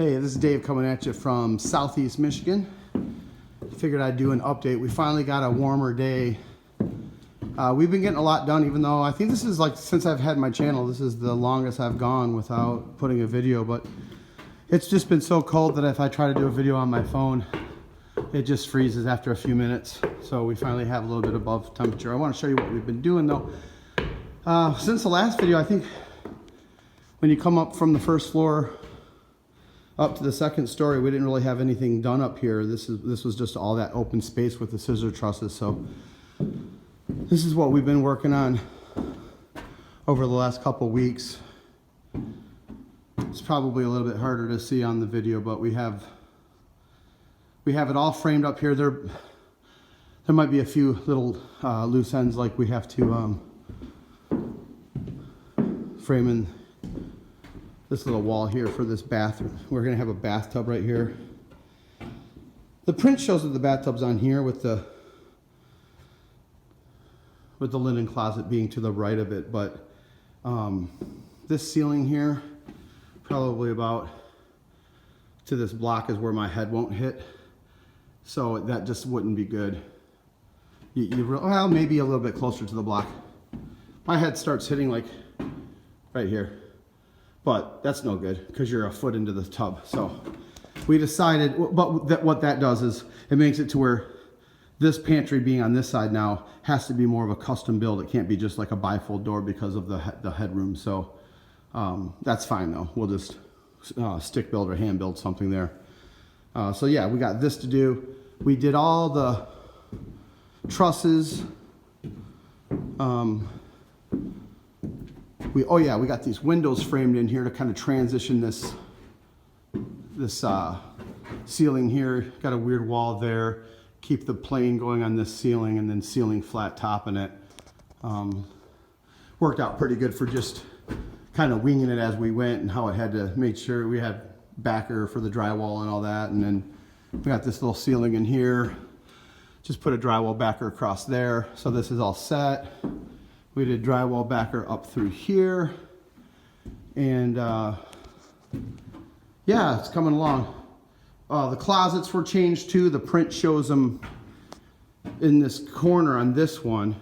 Hey, this is Dave coming at you from Southeast Michigan. Figured I'd do an update. We finally got a warmer day. We've been getting a lot done, even though I think this is like, since I've had my channel, this is the longest I've gone without putting a video, but it's just been so cold that if I try to do a video on my phone, it just freezes after a few minutes. So we finally have a little bit above temperature. I want to show you what we've been doing though. Since the last video, I think when you come up from the first floor up to the second story, we didn't really have anything done up here. This was just all that open space with the scissor trusses. So this is what we've been working on over the last couple weeks. It's probably a little bit harder to see on the video, but we have it all framed up here. There might be a few little loose ends, like we have to frame in this little wall here for this bathroom. We're gonna have a bathtub right here. The print shows that the bathtub's on here with the linen closet being to the right of it, but this ceiling here, probably about to this block, is where my head won't hit. So that just wouldn't be good. Well, maybe a little bit closer to the block. My head starts hitting like right here. But that's no good because you're a foot into the tub. So we decided, but what that does is it makes it to where this pantry being on this side now has to be more of a custom build. It can't be just like a bifold door because of the headroom. So that's fine though. We'll just stick build or hand build something there. So yeah, we got this to do. We did all the trusses. We got these windows framed in here to kind of transition this ceiling here. Got a weird wall there. Keep the plane going on this ceiling and then ceiling flat topping it. Worked out pretty good for just kind of winging it as we went, and how it had to make sure we had backer for the drywall and all that. And then we got this little ceiling in here. Just put a drywall backer across there. So this is all set. We did drywall backer up through here, and yeah, it's coming along. The closets were changed too. The print shows them in this corner on this one,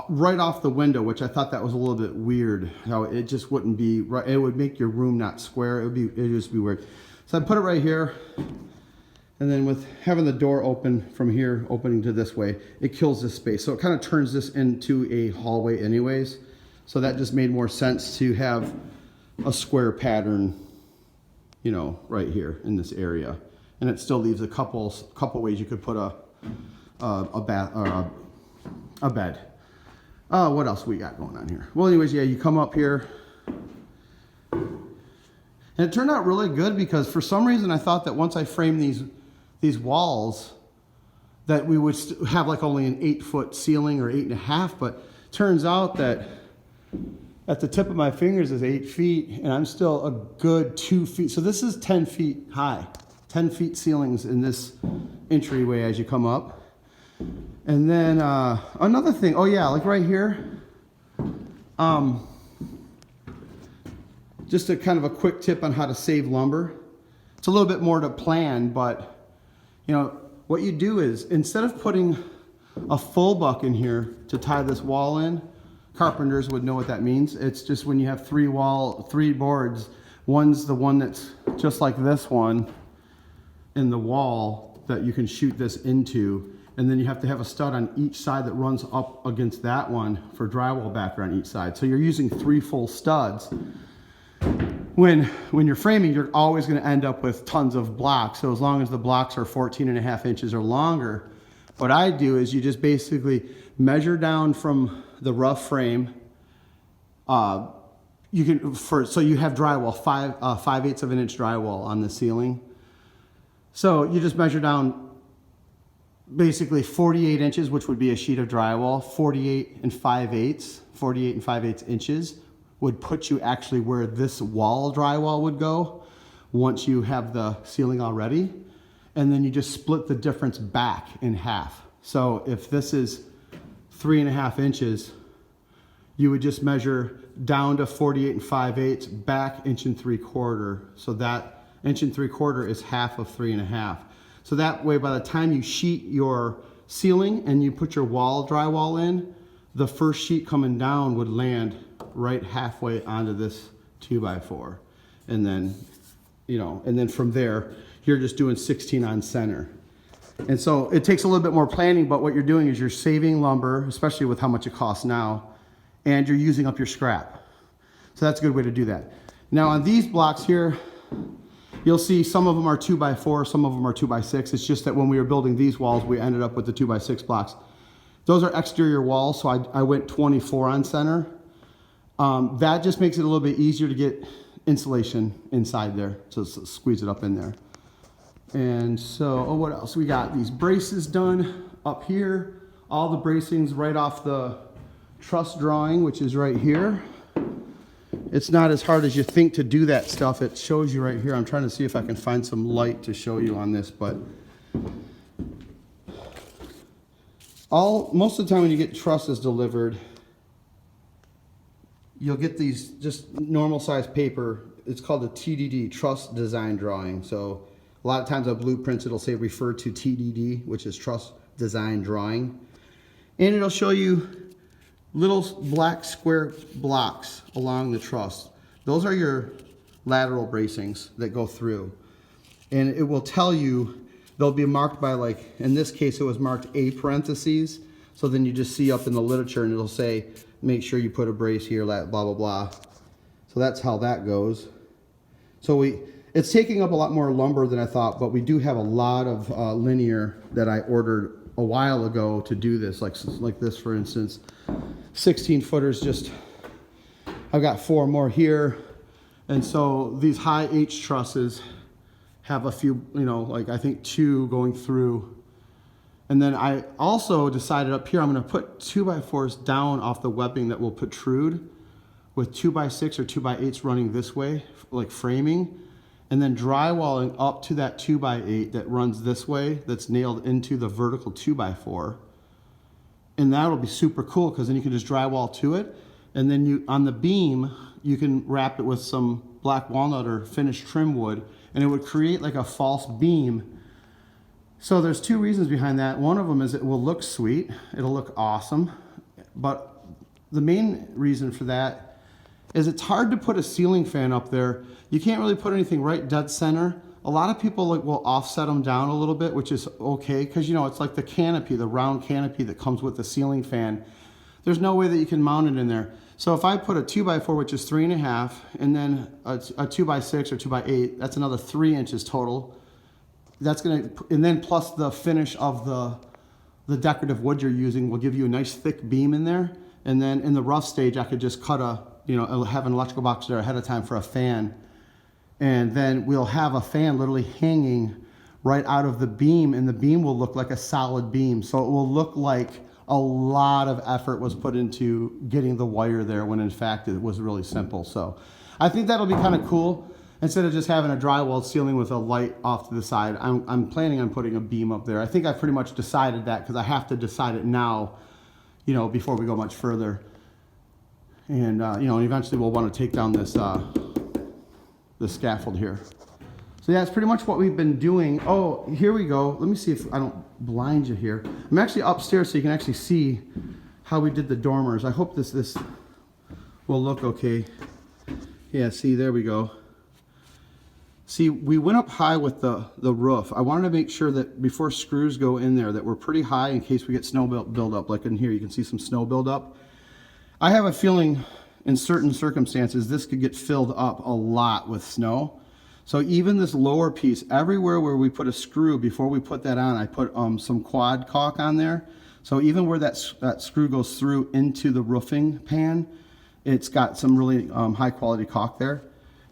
right off the window, which I thought that was a little bit weird. How it just wouldn't be right. It would make your room not square. It'd just be weird. So I put it right here. And then with having the door open from here, opening to this way, it kills this space. So it kind of turns this into a hallway anyways. So that just made more sense to have a square pattern, you know, right here in this area. And it still leaves a couple ways you could put a bath or a bed. What else we got going on here? Well, anyways, yeah, you come up here. And it turned out really good because for some reason I thought that once I framed these walls that we would have like only an 8-foot ceiling or 8.5, but turns out that at the tip of my fingers is 8 feet and I'm still a good 2 feet. So this is 10 feet high, 10 feet ceilings in this entryway as you come up. And then another thing, oh yeah, like right here, just a kind of a quick tip on how to save lumber. It's a little bit more to plan, but you know, what you do is instead of putting a full buck in here to tie this wall in, carpenters would know what that means. It's just when you have three boards, one's the one that's just like this one in the wall that you can shoot this into, and then you have to have a stud on each side that runs up against that one for drywall backer on each side. So you're using 3 full studs. When you're framing, you're always going to end up with tons of blocks. So as long as the blocks are 14.5 inches or longer, what I do is you just basically measure down from the rough frame. So you have drywall, 5/8 of an inch drywall on the ceiling. So you just measure down basically 48 inches, which would be a sheet of drywall. 48 and 5/8 inches would put you actually where this wall drywall would go once you have the ceiling already. And then you just split the difference back in half. So if this is 3.5 inches, you would just measure down to 48 and 5/8, back 1 3/4. So that 1.75 is half of 3.5. So that way, by the time you sheet your ceiling and you put your drywall in, the first sheet coming down would land right halfway onto this 2x4. And then, and then from there, you're just doing 16 on center. And so it takes a little bit more planning, but what you're doing is you're saving lumber, especially with how much it costs now, and you're using up your scrap. So that's a good way to do that. Now on these blocks here, you'll see some of them are 2x4, some of them are 2x6. It's just that when we were building these walls, we ended up with the 2x6 blocks. Those are exterior walls, so I went 24 on center. That just makes it a little bit easier to get insulation inside there, so squeeze it up in there. And so, what else? We got these braces done up here. All the bracings right off the truss drawing, which is right here. It's not as hard as you think to do that stuff. It shows you right here. I'm trying to see if I can find some light to show you on this, but most of the time when you get trusses delivered, you'll get these just normal size paper. It's called a TDD, truss design drawing. So a lot of times on blueprints it'll say refer to TDD, which is truss design drawing. And it'll show you little black square blocks along the truss. Those are your lateral bracings that go through. And it will tell you, they'll be marked by, like, in this case it was marked A parentheses. So then you just see up in the literature and it'll say, make sure you put a brace here, blah, blah, blah. So that's how that goes. So it's taking up a lot more lumber than I thought, but we do have a lot of linear that I ordered a while ago to do this, like this for instance. 16 footers, just, I've got 4 more here. And so these high H trusses have a few, like I think 2 going through. And then I also decided up here, I'm gonna put 2x4s down off the webbing that will protrude with 2x6 or 2x8s running this way, like framing, and then drywalling up to that 2x8 that runs this way, that's nailed into the vertical 2x4. And that'll be super cool because then you can just drywall to it. And then on the beam, you can wrap it with some black walnut or finished trim wood, and it would create like a false beam. So there's 2 reasons behind that. One of them is it will look sweet. It'll look awesome. But the main reason for that is it's hard to put a ceiling fan up there. You can't really put anything right dead center. A lot of people will offset them down a little bit, which is okay, because it's like the canopy, the round canopy that comes with the ceiling fan. There's no way that you can mount it in there. So if I put a 2x4, which is 3.5, and then a 2x6 or 2x8, that's another 3 inches total. That's and then plus the finish of the decorative wood you're using will give you a nice thick beam in there. And then in the rough stage, I could just cut have an electrical box there ahead of time for a fan. And then we'll have a fan literally hanging right out of the beam, and the beam will look like a solid beam. So it will look like a lot of effort was put into getting the wire there when in fact it was really simple. So I think that'll be kind of cool. Instead of just having a drywall ceiling with a light off to the side, I'm planning on putting a beam up there. I think I pretty much decided that because I have to decide it now, before we go much further. And, eventually we'll want to take down this scaffold here. So yeah, that's pretty much what we've been doing. Oh, here we go. Let me see if I don't blind you here. I'm actually upstairs so you can actually see how we did the dormers. I hope this will look okay. Yeah, see, there we go. See, we went up high with the roof. I wanted to make sure that before screws go in there that we're pretty high in case we get snow buildup. Like in here, you can see some snow buildup. I have a feeling in certain circumstances this could get filled up a lot with snow. So even this lower piece, everywhere where we put a screw, before we put that on, I put some quad caulk on there. So even where that screw goes through into the roofing pan, it's got some really high quality caulk there.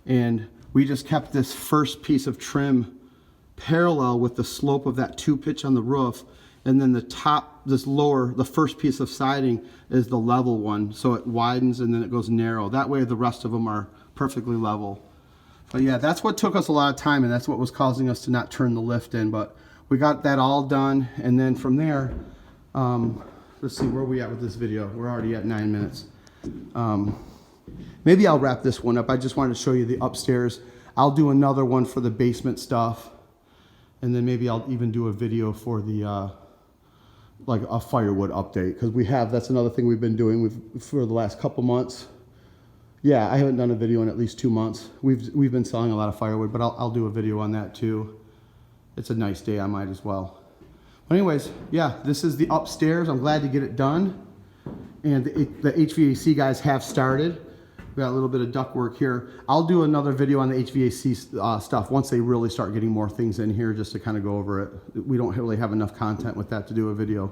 And we just kept this first piece of trim parallel with the slope of that 2-pitch on the roof. And then the top, the first piece of siding is the level one. So it widens and then it goes narrow. That way the rest of them are perfectly level. But yeah, that's what took us a lot of time, and that's what was causing us to not turn the lift in. But we got that all done. And then from there, let's see, where are we at with this video? We're already at 9 minutes. Maybe I'll wrap this one up. I just wanted to show you the upstairs. I'll do another one for the basement stuff. And then maybe I'll even do a video for the, like a firewood update. Because that's another thing we've been doing for the last couple months. Yeah, I haven't done a video in at least 2 months. We've been selling a lot of firewood, but I'll do a video on that too. It's a nice day, I might as well. But anyways, yeah, this is the upstairs. I'm glad to get it done. And the HVAC guys have started. We got a little bit of duct work here. I'll do another video on the HVAC stuff once they really start getting more things in here, just to kind of go over it. We don't really have enough content with that to do a video.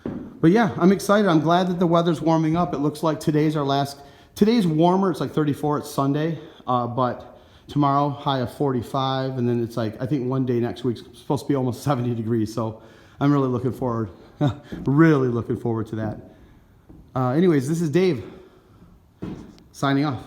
But yeah, I'm excited. I'm glad that the weather's warming up. It looks like today's warmer. It's like 34, it's Sunday. But tomorrow, high of 45. And then it's like, I think one day next week's supposed to be almost 70 degrees. So I'm really looking forward, really looking forward to that. Anyways, this is Dave signing off.